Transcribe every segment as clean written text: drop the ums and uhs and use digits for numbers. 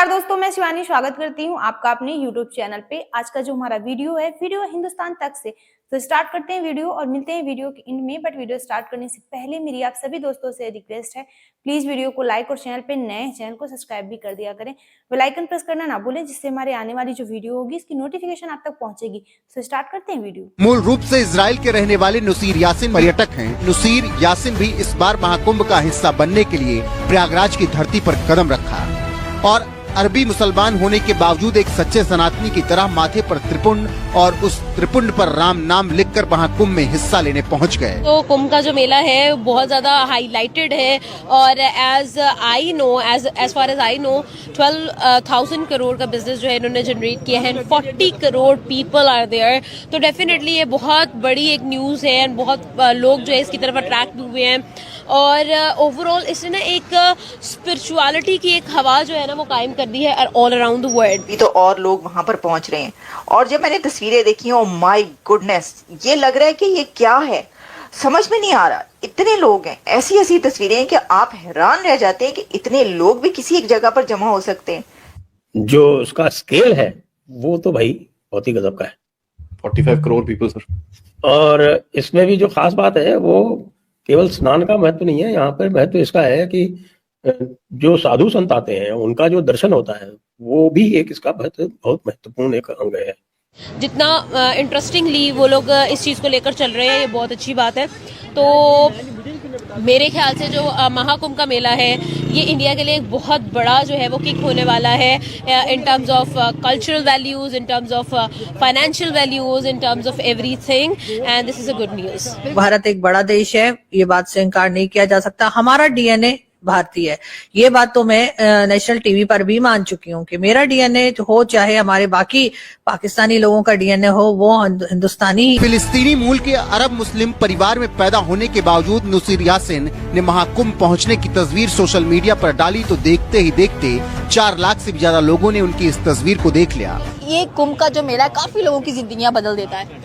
नमस्कार दोस्तों, मैं शिवानी स्वागत करती हूं आपका अपने YouTube चैनल पे। आज का जो हमारा वीडियो है हिंदुस्तान तक से। तो स्टार्ट करते हैं वीडियो और मिलते हैं वीडियो के एंड में। बट वीडियो स्टार्ट करने से पहले मेरी आप सभी दोस्तों से रिक्वेस्ट है, प्लीज वीडियो को लाइक और चैनल पे नए चैनल को सब्सक्राइब भी कर दिया करें। बेल आइकन प्रेस करना ना भूलें, जिससे हमारे आने वाली जो वीडियो होगी इसकी नोटिफिकेशन आप तक पहुंचेगी। तो स्टार्ट करते हैं वीडियो। मूल रूप से इजराइल के रहने वाले नुसीर यासिन पर्यटक हैं। नुसीर यासिन भी इस बार महाकुंभ का हिस्सा बनने के लिए प्रयागराज की धरती पर कदम रखा और अरबी मुसलमान होने के बावजूद एक सच्चे सनातनी की तरह माथे पर त्रिपुंड और उस त्रिपुंड पर राम नाम लिखकर महाकुंभ में हिस्सा लेने पहुंच गए। तो कुंभ का जो मेला है बहुत ज्यादा हाईलाइटेड है और as far as I know 12,000 crore का बिजनेस जो है इन्होंने जनरेट किया है। 40 करोड़ पीपल आर देयर। तो डेफिनेटली ये बहुत बड़ी एक न्यूज है एंड बहुत लोग जो है इसकी तरफ अट्रैक्ट हुए हैं और ओवरऑल इसने ना एक स्पिरिचुअलिटी की एक हवा जो है ना वो कायम कर दी है ऑल अराउंड द वर्ल्ड। तो और लोग वहां पर पहुंच रहे हैं और जब मैंने तस्वीरें देखी, ओ माय गुडनेस, ये लग रहा है कि ये क्या है, समझ में नहीं आ रहा। इतने लोग हैं, ऐसी ऐसी तस्वीरें हैं कि आप हैरान रह जाते हैं कि इतने लोग भी किसी एक जगह पर जमा हो सकते हैं। जो उसका स्केल है वो तो भाई बहुत ही गजब का है। 45 करोड़ पीपल सर। और इसमें भी जो खास बात है वो केवल स्नान का महत्व नहीं है, यहाँ पर महत्व इसका है कि जो साधु संत आते हैं उनका जो दर्शन होता है वो भी एक इसका बहुत महत्वपूर्ण एक अंग है। जितना इंटरेस्टिंगली वो लोग इस चीज को लेकर चल रहे हैं ये बहुत अच्छी बात है। तो मेरे ख्याल से जो महाकुंभ का मेला है ये इंडिया के लिए एक बहुत बड़ा जो है वो किक होने वाला है in terms of cultural values, in terms of financial values, in terms of everything and this is a good news. Bharat एक बड़ा देश है, ये बात से इनकार नहीं किया जा सकता। हमारा डीएनए भारतीय है, ये बात तो मैं नेशनल टीवी पर भी मान चुकी हूँ कि मेरा डीएनए हो चाहे हमारे बाकी पाकिस्तानी लोगों का डीएनए हो, वो हिंदुस्तानी ही। फिलिस्तीनी मूल के अरब मुस्लिम परिवार में पैदा होने के बावजूद नुसीर यासिन ने महाकुंभ पहुंचने की तस्वीर सोशल मीडिया पर डाली तो देखते ही देखते 4 लाख से भी ज्यादा लोगों ने उनकी इस तस्वीर को देख लिया। ये कुंभ का जो मेला है काफी लोगों की जिंदगियां बदल देता है।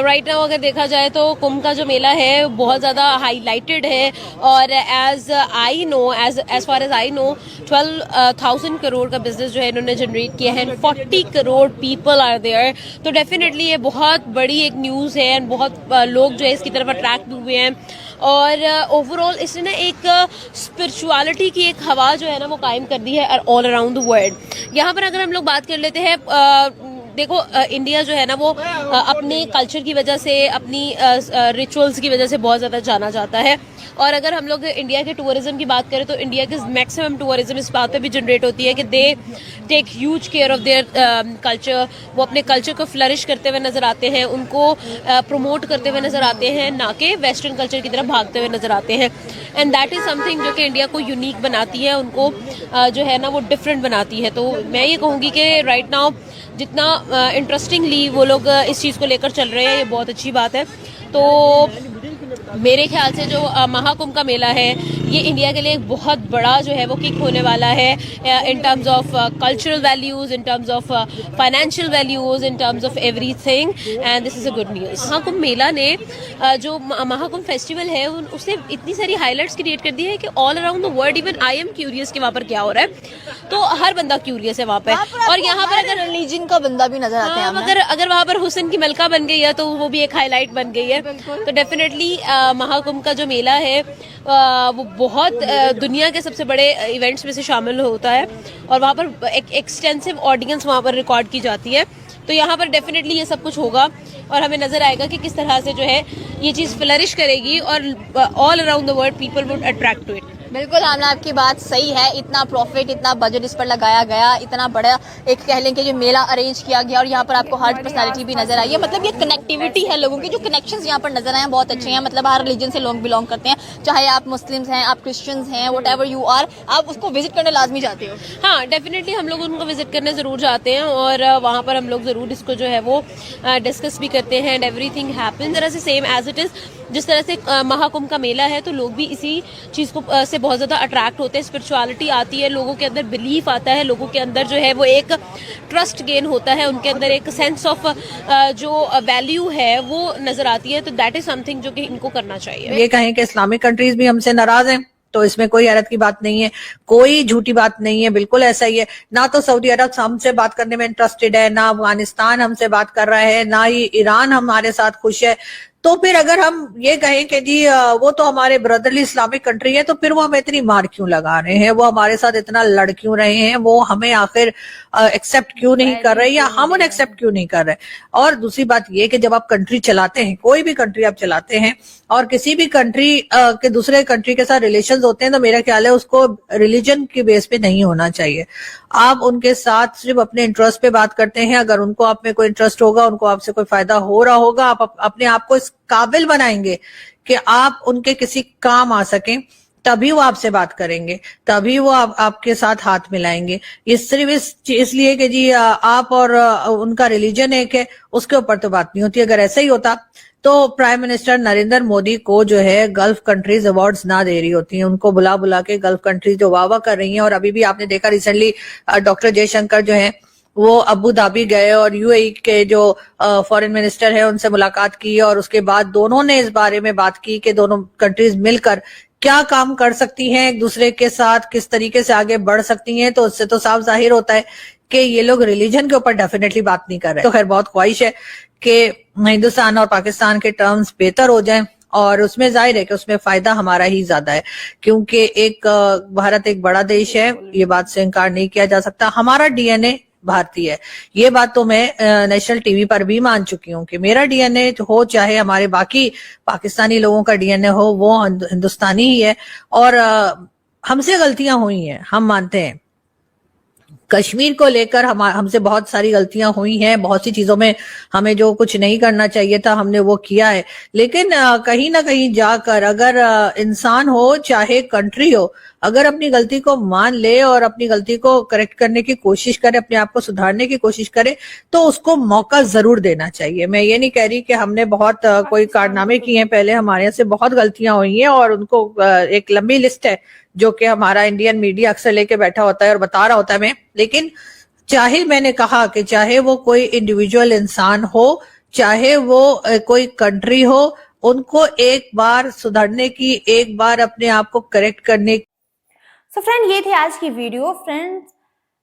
राइट नाउ अगर देखा जाए तो कुंभ का जो मेला है बहुत ज्यादा हाईलाइटेड है और as far as I know 12,000 crore का बिजनेस जो है इन्होंने जनरेट किया है। 40 करोड़ पीपल आर देयर। तो डेफिनेटली ये बहुत बड़ी एक न्यूज है एंड बहुत लोग जो है इसकी तरफ अट्रैक्ट हुए हैं और ओवरऑल इसने ना एक स्पिरिचुअलिटी की एक हवा जो है ना वो कायम कर दी है ऑल अराउंड द वर्ल्ड। यहाँ पर अगर हम लोग बात कर लेते हैं, देखो इंडिया जो है ना वो अपने कल्चर की वजह से, अपनी रिचुअल्स की वजह से बहुत ज़्यादा जाना जाता है। और अगर हम लोग इंडिया के टूरिज्म की बात करें तो इंडिया की मैक्सिमम टूरिज्म इस बात पे भी जनरेट होती है कि they take huge care of their culture. वो अपने कल्चर को फ्लरिश करते हुए नजर आते हैं, उनको प्रमोट करते हुए नजर आते हैं, ना कि वेस्टर्न कल्चर की तरफ भागते हुए नजर आते हैं। एंड दैट इज समथिंग जो कि इंडिया को यूनिक बनाती है, उनको जो है ना वो डिफरेंट बनाती है। तो मैं ये कहूँगी कि राइट नाउ जितना इंटरेस्टिंगली वो लोग इस चीज़ को लेकर चल रहे हैं ये बहुत अच्छी बात है। तो मेरे ख्याल से जो महाकुंभ का मेला है ये इंडिया के लिए एक बहुत बड़ा जो है वो किक होने वाला है in terms of cultural values, in terms of financial values, in terms of everything and this is a good news. Mahakumbh मेला ने जो महाकुंभ फेस्टिवल है उसने इतनी सारी हाईलाइट्स क्रिएट कर दी है कि all around the world even I am curious कि वहाँ पर क्या हो रहा है। तो हर बंदा क्यूरियस है वहाँ पे। और यहाँ पर अगर रिलीजन का बंदा भी नजर आता है, अगर वहाँ पर हुसैन की मलका बन गई है तो वो भी एक हाईलाइट बन गई है। तो डेफिनेटली महाकुंभ का जो मेला है वो बहुत दुनिया के सबसे बड़े इवेंट्स में से शामिल होता है और वहाँ पर एक एक्सटेंसिव ऑडियंस वहाँ पर रिकॉर्ड की जाती है। तो यहाँ पर डेफिनेटली ये सब कुछ होगा और हमें नजर आएगा कि किस तरह से जो है ये चीज़ फ्लरिश करेगी और all around the world people would attract to it. बिल्कुल आमना, आपकी बात सही है। इतना प्रॉफिट, इतना बजट इस पर लगाया गया, इतना बड़ा एक कह लें कि जो मेला अरेंज किया गया और यहाँ पर आपको हर पर्सनालिटी भी नजर आई है। मतलब ये कनेक्टिविटी है, लोगों की जो कनेक्शंस यहाँ पर नजर आए हैं बहुत अच्छे हैं। मतलब हर रिलीजन से लोग बिलोंग करते हैं, चाहे आप मुस्लिम्स हैं, आप क्रिश्चियंस हैं, वट एवर यू आर, आप उसको विजिट करने लाजमी जाते हो। हाँ, डेफिनेटली हम लोग उनको विजिट करने जरूर जाते हैं और वहाँ पर हम लोग जरूर इसको जो है वो डिस्कस भी करते हैं एंड एवरीथिंग हैपन जरा से सेम एज इट इज। जिस तरह से महाकुंभ का मेला है तो लोग भी इसी चीज को से बहुत ज्यादा अट्रैक्ट होते हैं। स्पिरिचुअलिटी आती है, लोगों के अंदर बिलीफ आता है, लोगों के अंदर जो है वो एक ट्रस्ट गेन होता है, उनके अंदर एक सेंस ऑफ जो वैल्यू है वो नजर आती है। तो दैट इज समथिंग जो कि इनको करना चाहिए। ये कहें कि इस्लामिक कंट्रीज भी हमसे नाराज हैं तो इसमें कोई हैरत की बात नहीं है, कोई झूठी बात नहीं है, बिल्कुल ऐसा ही है। ना तो सऊदी अरब हमसे बात करने में इंटरेस्टेड है, ना अफगानिस्तान हमसे बात कर रहा है, ना ही ईरान हमारे साथ खुश है। तो फिर अगर हम ये कहें कि जी वो तो हमारे ब्रदरली इस्लामिक कंट्री है, तो फिर वो हमें इतनी मार क्यों लगा रहे हैं, वो हमारे साथ इतना लड़ क्यों रहे हैं, वो हमें आखिर एक्सेप्ट क्यों नहीं कर रहे, या हम उन्हें एक्सेप्ट क्यों नहीं कर रहे। और दूसरी बात ये कि जब आप कंट्री चलाते हैं, कोई भी कंट्री आप चलाते हैं, और किसी भी कंट्री के दूसरे कंट्री के साथ रिलेशंस होते हैं, तो मेरा ख्याल है उसको रिलीजन के बेस पे नहीं होना चाहिए। आप उनके साथ सिर्फ अपने इंटरेस्ट पे बात करते हैं, अगर उनको आप में कोई इंटरेस्ट होगा, उनको आपसे कोई फायदा हो रहा होगा, आप अपने आप को इस काबिल बनाएंगे कि आप उनके किसी काम आ सकें, तभी वो आपसे बात करेंगे, तभी वो आपके साथ हाथ मिलाएंगे। ये सिर्फ इसलिए कि जी आप और उनका रिलीजन एक है, उसके ऊपर तो बात नहीं होती। अगर ऐसा ही होता तो प्राइम मिनिस्टर नरेंद्र मोदी को जो है गल्फ कंट्रीज अवार्ड्स ना दे रही होती हैं, उनको बुला बुला के गल्फ कंट्रीज जो वाह कर रही हैं। और अभी भी आपने देखा रिसेंटली डॉक्टर जयशंकर जो है वो अबू धाबी गए और यूएई के जो फॉरेन मिनिस्टर है उनसे मुलाकात की, और उसके बाद दोनों ने इस बारे में बात की कि दोनों कंट्रीज मिलकर क्या काम कर सकती हैं, एक दूसरे के साथ किस तरीके से आगे बढ़ सकती हैं। तो उससे तो साफ जाहिर होता है कि ये लोग रिलीजन के ऊपर डेफिनेटली बात नहीं कर रहे। तो खैर बहुत ख्वाहिश है कि हिंदुस्तान और पाकिस्तान के टर्म्स बेहतर हो जाएं, और उसमें जाहिर है कि उसमें फायदा हमारा ही ज्यादा है, क्योंकि एक भारत एक बड़ा देश है, ये बात से इनकार नहीं किया जा सकता। हमारा डीएनए भारतीय है, ये बात तो मैं नेशनल टीवी पर भी मान चुकी हूँ कि मेरा डीएनए हो चाहे हमारे बाकी पाकिस्तानी लोगों का डीएनए हो, वो हिंदुस्तानी ही है। और हमसे गलतियां हुई हैं, हम मानते हैं। कश्मीर को लेकर हमसे बहुत सारी गलतियां हुई हैं, बहुत सी चीजों में हमें जो कुछ नहीं करना चाहिए था हमने वो किया है। लेकिन कहीं ना कहीं जाकर अगर इंसान हो चाहे कंट्री हो, अगर अपनी गलती को मान ले और अपनी गलती को करेक्ट करने की कोशिश करे, अपने आप को सुधारने की कोशिश करे, तो उसको मौका जरूर देना चाहिए। मैं ये नहीं कह रही कि हमने बहुत कोई कारनामे किए हैं, पहले हमारे यहाँ से बहुत गलतियां हुई हैं, और उनको एक लंबी लिस्ट है जो कि हमारा इंडियन मीडिया अक्सर लेके बैठा होता है और बता रहा होता है हमें। लेकिन चाहे मैंने कहा कि चाहे वो कोई इंडिविजुअल इंसान हो, चाहे वो कोई कंट्री हो, उनको एक बार सुधरने की, एक बार अपने आप को करेक्ट करने। सो फ्रेंड, ये थे आज की वीडियो। फ्रेंड्स,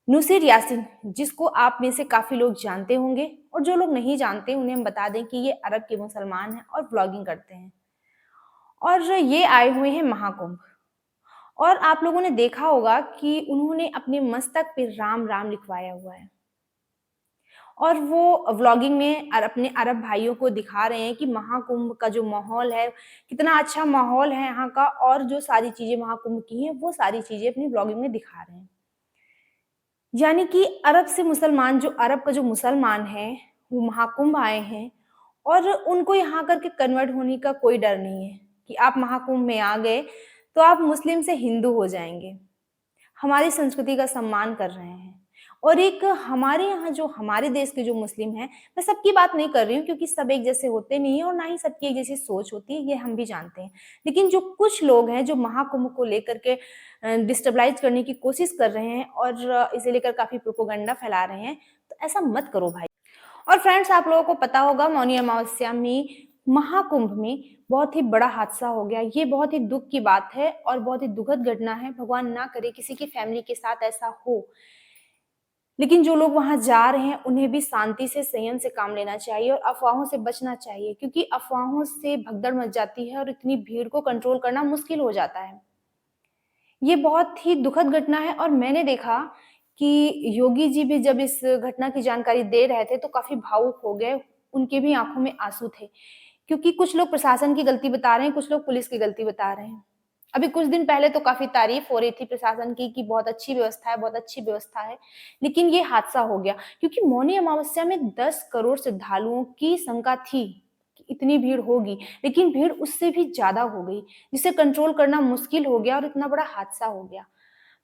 नुसीर यासिन, जिसको आप में से काफी लोग जानते होंगे, और जो लोग नहीं जानते उन्हें हम बता दें कि ये अरब के मुसलमान हैं और ब्लॉगिंग करते हैं, और ये आए हुए हैं महाकुंभ। और आप लोगों ने देखा होगा कि उन्होंने अपने मस्तक पे राम राम लिखवाया हुआ है, और वो व्लॉगिंग में अपने अरब भाइयों को दिखा रहे हैं कि महाकुंभ का जो माहौल है, कितना अच्छा माहौल है यहाँ का, और जो सारी चीजें महाकुंभ की हैं वो सारी चीजें अपनी व्लॉगिंग में दिखा रहे हैं। यानी कि अरब से मुसलमान, जो अरब का जो मुसलमान है वो महाकुंभ आए हैं, और उनको यहाँ करके कन्वर्ट होने का कोई डर नहीं है कि आप महाकुंभ में आ गए तो आप मुस्लिम से हिंदू हो जाएंगे। हमारी संस्कृति का सम्मान कर रहे हैं। और एक हमारे यहाँ जो हमारे देश के जो मुस्लिम हैं, मैं सबकी बात नहीं कर रही हूँ क्योंकि सब एक जैसे होते नहीं है और ना ही सबकी एक जैसी सोच होती है, ये हम भी जानते हैं। लेकिन जो कुछ लोग हैं जो महाकुंभ को लेकर के डिस्टेबलाइज करने की कोशिश कर रहे हैं और इसे लेकर काफी प्रोपोगंडा फैला रहे हैं, तो ऐसा मत करो भाई। और फ्रेंड्स, आप लोगों को पता होगा मौनी अमावस्या में महाकुंभ में बहुत ही बड़ा हादसा हो गया। ये बहुत ही दुख की बात है और बहुत ही दुखद घटना है। भगवान ना करे किसी की फैमिली के साथ ऐसा हो। लेकिन जो लोग वहां जा रहे हैं उन्हें भी शांति से, संयम से काम लेना चाहिए और अफवाहों से बचना चाहिए, क्योंकि अफवाहों से भगदड़ मच जाती है और इतनी भीड़ को कंट्रोल करना मुश्किल हो जाता है। ये बहुत ही दुखद घटना है और मैंने देखा कि योगी जी भी जब इस घटना की जानकारी दे रहे थे तो काफी भावुक हो गए। उनके भी आंखों में आंसू थे, क्योंकि कुछ लोग प्रशासन की गलती बता रहे हैं, कुछ लोग पुलिस की गलती बता रहे हैं। अभी कुछ दिन पहले तो काफी तारीफ हो रही थी प्रशासन की कि बहुत अच्छी व्यवस्था है, बहुत अच्छी व्यवस्था है, लेकिन ये हादसा हो गया क्योंकि मौनी अमावस्या में 10 करोड़ श्रद्धालुओं की शंका थी कि इतनी भीड़ होगी, लेकिन भीड़ उससे भी ज्यादा हो गई, जिसे कंट्रोल करना मुश्किल हो गया और इतना बड़ा हादसा हो गया।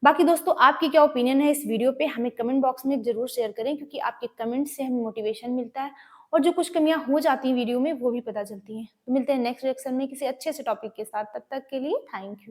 बाकी दोस्तों, आपकी क्या ओपिनियन है इस वीडियो पे, हमें कमेंट बॉक्स में जरूर शेयर करें, क्योंकि आपके कमेंट से हमें मोटिवेशन मिलता है और जो कुछ कमियां हो जाती हैं वीडियो में वो भी पता चलती हैं। तो मिलते हैं नेक्स्ट रिएक्शन में किसी अच्छे से टॉपिक के साथ। तब तक के लिए थैंक यू।